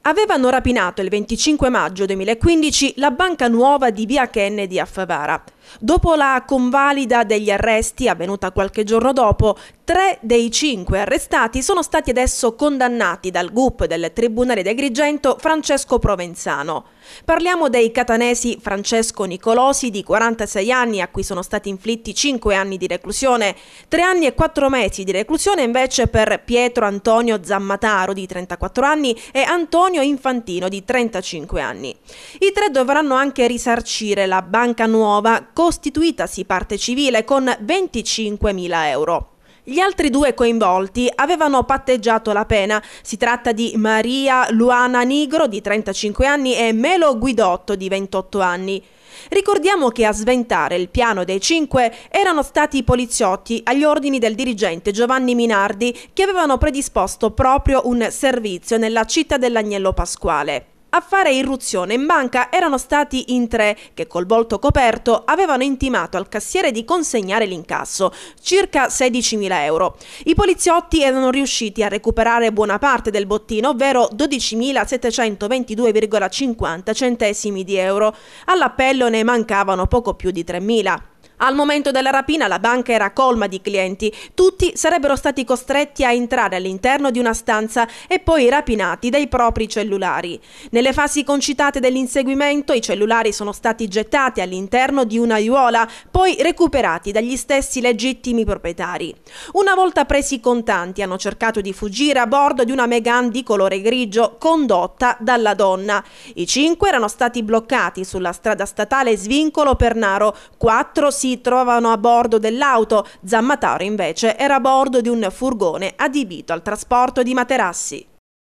Avevano rapinato il 25 maggio 2015 la banca nuova di via Kennedy a Favara. Dopo la convalida degli arresti, avvenuta qualche giorno dopo, 3 dei 5 arrestati sono stati adesso condannati dal GUP del Tribunale di Agrigento Francesco Provenzano. Parliamo dei catanesi Francesco Nicolosi, di 46 anni, a cui sono stati inflitti 5 anni di reclusione, 3 anni e 4 mesi di reclusione invece per Pietro Antonio Zammataro, di 34 anni, e Antonio Infantino, di 35 anni. I 3 dovranno anche risarcire la banca nuova, costituitasi parte civile, con 25.000 euro. Gli altri 2 coinvolti avevano patteggiato la pena. Si tratta di Maria Luana Nigro, di 35 anni, e Melo Guidotto, di 28 anni. Ricordiamo che a sventare il piano dei 5 erano stati i poliziotti agli ordini del dirigente Giovanni Minardi, che avevano predisposto proprio un servizio nella città dell'Agnello Pasquale. A fare irruzione in banca erano stati in 3 che, col volto coperto, avevano intimato al cassiere di consegnare l'incasso, circa 16.000 euro. I poliziotti erano riusciti a recuperare buona parte del bottino, ovvero 12.722,50 centesimi di euro. All'appello ne mancavano poco più di 3.000. Al momento della rapina la banca era colma di clienti. Tutti sarebbero stati costretti a entrare all'interno di una stanza e poi rapinati dai propri cellulari. Nelle fasi concitate dell'inseguimento i cellulari sono stati gettati all'interno di una aiuola, poi recuperati dagli stessi legittimi proprietari. Una volta presi i contanti hanno cercato di fuggire a bordo di una Megane di colore grigio condotta dalla donna. I 5 erano stati bloccati sulla strada statale Svincolo Pernaro, 4 si trovavano a bordo dell'auto. Zammataro invece era a bordo di un furgone adibito al trasporto di materassi.